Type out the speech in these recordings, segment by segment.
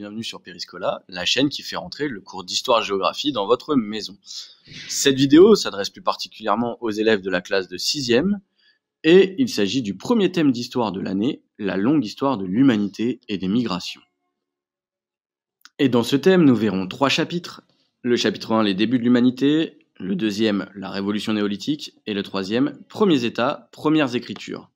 bienvenue sur Périscola, la chaîne qui fait rentrer le cours d'histoire-géographie dans votre maison. Cette vidéo s'adresse plus particulièrement aux élèves de la classe de 6e, et il s'agit du premier thème d'histoire de l'année, la longue histoire de l'humanité et des migrations. Et dans ce thème, nous verrons 3 chapitres. Le chapitre 1, les débuts de l'humanité, le deuxième, la révolution néolithique, et le troisième, premiers états, premières écritures.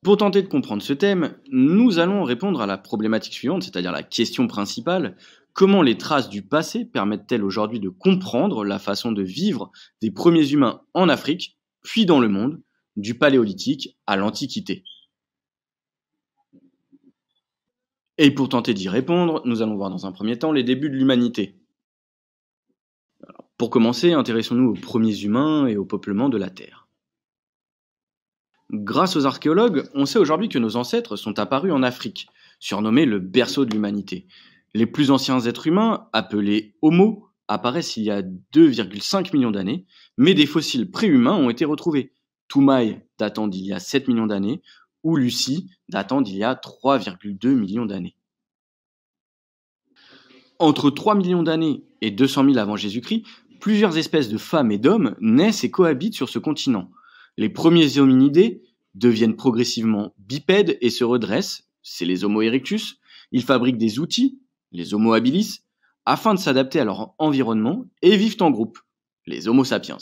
Pour tenter de comprendre ce thème, nous allons répondre à la problématique suivante, c'est-à-dire la question principale: comment les traces du passé permettent-elles aujourd'hui de comprendre la façon de vivre des premiers humains en Afrique, puis dans le monde, du Paléolithique à l'Antiquité? Et pour tenter d'y répondre, nous allons voir dans un premier temps les débuts de l'humanité. Pour commencer, intéressons-nous aux premiers humains et au peuplement de la Terre. Grâce aux archéologues, on sait aujourd'hui que nos ancêtres sont apparus en Afrique, surnommés le berceau de l'humanité. Les plus anciens êtres humains, appelés Homo, apparaissent il y a 2,5 millions d'années, mais des fossiles préhumains ont été retrouvés. Toumaï, datant d'il y a 7 millions d'années, ou Lucie, datant d'il y a 3,2 millions d'années. Entre 3 millions d'années et 200 000 avant Jésus-Christ, plusieurs espèces de femmes et d'hommes naissent et cohabitent sur ce continent. Les premiers hominidés deviennent progressivement bipèdes et se redressent, c'est les Homo erectus. Ils fabriquent des outils, les Homo habilis, afin de s'adapter à leur environnement et vivent en groupe, les Homo sapiens.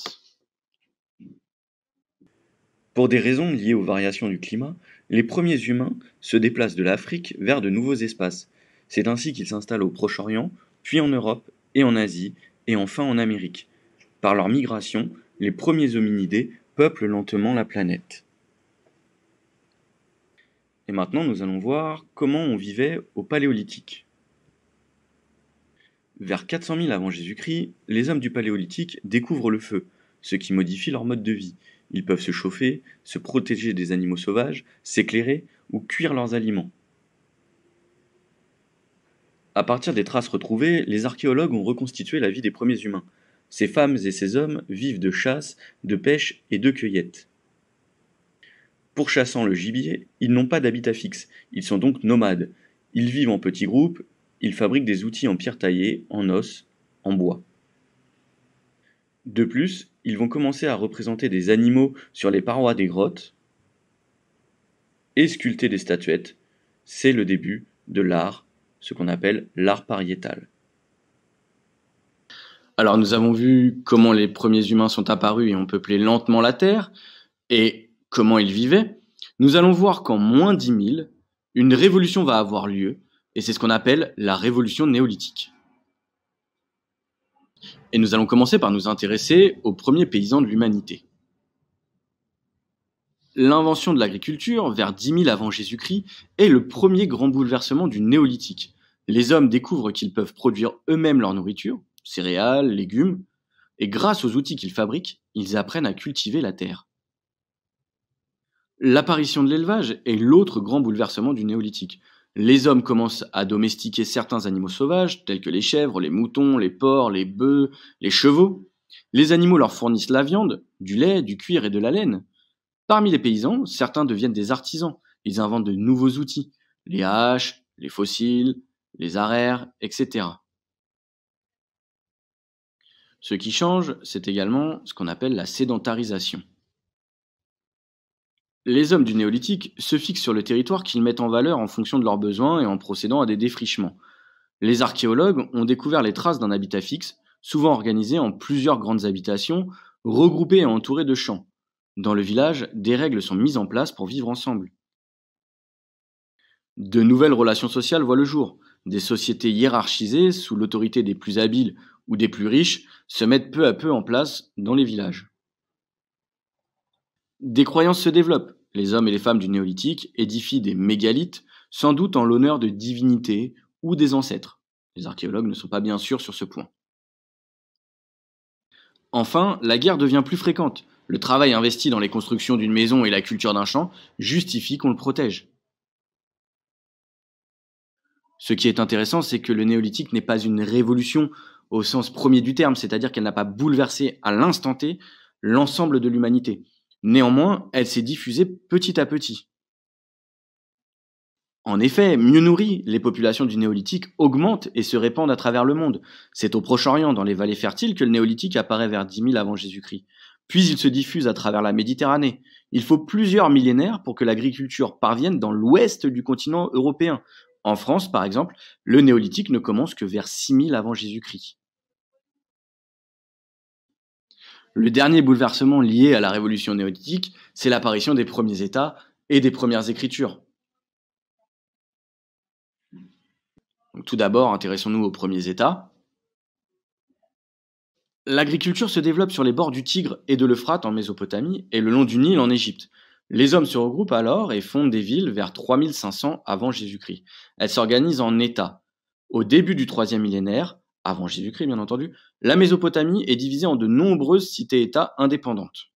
Pour des raisons liées aux variations du climat, les premiers humains se déplacent de l'Afrique vers de nouveaux espaces. C'est ainsi qu'ils s'installent au Proche-Orient, puis en Europe et en Asie, et enfin en Amérique. Par leur migration, les premiers hominidés peuplent lentement la planète. Et maintenant, nous allons voir comment on vivait au Paléolithique. Vers 400 000 avant Jésus-Christ, les hommes du Paléolithique découvrent le feu, ce qui modifie leur mode de vie. Ils peuvent se chauffer, se protéger des animaux sauvages, s'éclairer ou cuire leurs aliments. À partir des traces retrouvées, les archéologues ont reconstitué la vie des premiers humains. Ces femmes et ces hommes vivent de chasse, de pêche et de cueillette. Pourchassant le gibier, ils n'ont pas d'habitat fixe, ils sont donc nomades. Ils vivent en petits groupes, ils fabriquent des outils en pierre taillée, en os, en bois. De plus, ils vont commencer à représenter des animaux sur les parois des grottes et sculpter des statuettes. C'est le début de l'art, ce qu'on appelle l'art pariétal. Alors nous avons vu comment les premiers humains sont apparus et ont peuplé lentement la Terre, et comment ils vivaient. Nous allons voir qu'en moins 10 000, une révolution va avoir lieu, et c'est ce qu'on appelle la révolution néolithique. Et nous allons commencer par nous intéresser aux premiers paysans de l'humanité. L'invention de l'agriculture, vers 10 000 avant Jésus-Christ, est le premier grand bouleversement du néolithique. Les hommes découvrent qu'ils peuvent produire eux-mêmes leur nourriture, céréales, légumes, et grâce aux outils qu'ils fabriquent, ils apprennent à cultiver la terre. L'apparition de l'élevage est l'autre grand bouleversement du néolithique. Les hommes commencent à domestiquer certains animaux sauvages, tels que les chèvres, les moutons, les porcs, les bœufs, les chevaux. Les animaux leur fournissent la viande, du lait, du cuir et de la laine. Parmi les paysans, certains deviennent des artisans. Ils inventent de nouveaux outils, les haches, les fossiles, les arères, etc. Ce qui change, c'est également ce qu'on appelle la sédentarisation. Les hommes du néolithique se fixent sur le territoire qu'ils mettent en valeur en fonction de leurs besoins et en procédant à des défrichements. Les archéologues ont découvert les traces d'un habitat fixe, souvent organisé en plusieurs grandes habitations, regroupées et entourées de champs. Dans le village, des règles sont mises en place pour vivre ensemble. De nouvelles relations sociales voient le jour. Des sociétés hiérarchisées, sous l'autorité des plus habiles ou des plus riches, se mettent peu à peu en place dans les villages. Des croyances se développent. Les hommes et les femmes du néolithique édifient des mégalithes, sans doute en l'honneur de divinités ou des ancêtres. Les archéologues ne sont pas bien sûrs sur ce point. Enfin, la guerre devient plus fréquente. Le travail investi dans les constructions d'une maison et la culture d'un champ justifie qu'on le protège. Ce qui est intéressant, c'est que le néolithique n'est pas une révolution au sens premier du terme, c'est-à-dire qu'elle n'a pas bouleversé à l'instant T l'ensemble de l'humanité. Néanmoins, elle s'est diffusée petit à petit. En effet, mieux nourries, les populations du néolithique augmentent et se répandent à travers le monde. C'est au Proche-Orient, dans les vallées fertiles, que le néolithique apparaît vers 10 000 avant Jésus-Christ. Puis il se diffuse à travers la Méditerranée. Il faut plusieurs millénaires pour que l'agriculture parvienne dans l'ouest du continent européen. En France, par exemple, le néolithique ne commence que vers 6 000 avant Jésus-Christ. Le dernier bouleversement lié à la révolution néolithique, c'est l'apparition des premiers États et des premières écritures. Donc, tout d'abord, intéressons-nous aux premiers États. L'agriculture se développe sur les bords du Tigre et de l'Euphrate en Mésopotamie et le long du Nil en Égypte. Les hommes se regroupent alors et fondent des villes vers 3500 avant Jésus-Christ. Elles s'organisent en États. Au début du troisième millénaire, avant Jésus-Christ bien entendu, la Mésopotamie est divisée en de nombreuses cités-États indépendantes.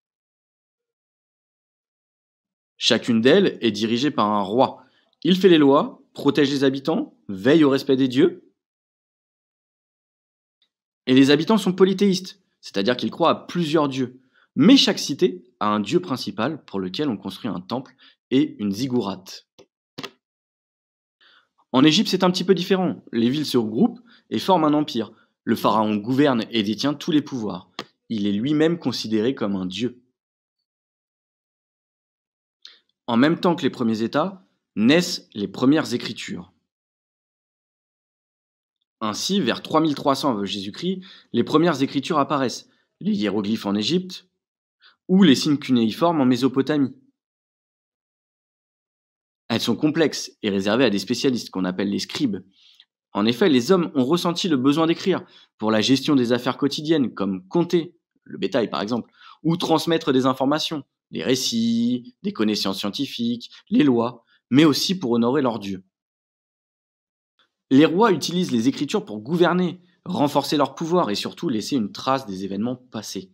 Chacune d'elles est dirigée par un roi. Il fait les lois, protège les habitants, veille au respect des dieux. Et les habitants sont polythéistes, c'est-à-dire qu'ils croient à plusieurs dieux. Mais chaque cité a un dieu principal pour lequel on construit un temple et une ziggourate. En Égypte, c'est un petit peu différent. Les villes se regroupent et forment un empire. Le pharaon gouverne et détient tous les pouvoirs. Il est lui-même considéré comme un dieu. En même temps que les premiers États, naissent les premières écritures. Ainsi, vers 3300 avant Jésus-Christ, les premières écritures apparaissent, les hiéroglyphes en Égypte ou les signes cunéiformes en Mésopotamie. Elles sont complexes et réservées à des spécialistes qu'on appelle les scribes. En effet, les hommes ont ressenti le besoin d'écrire pour la gestion des affaires quotidiennes, comme compter, le bétail par exemple, ou transmettre des informations, des récits, des connaissances scientifiques, les lois, mais aussi pour honorer leurs dieux. Les rois utilisent les écritures pour gouverner, renforcer leur pouvoir et surtout laisser une trace des événements passés.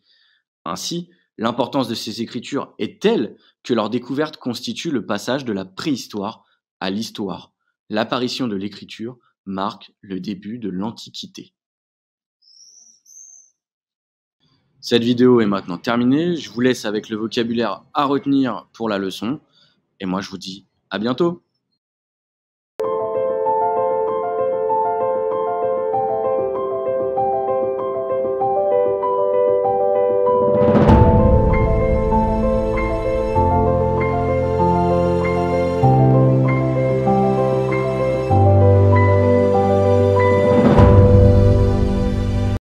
Ainsi, l'importance de ces écritures est telle que leur découverte constitue le passage de la préhistoire à l'histoire. L'apparition de l'écriture marque le début de l'Antiquité. Cette vidéo est maintenant terminée. Je vous laisse avec le vocabulaire à retenir pour la leçon. Et moi, je vous dis à bientôt.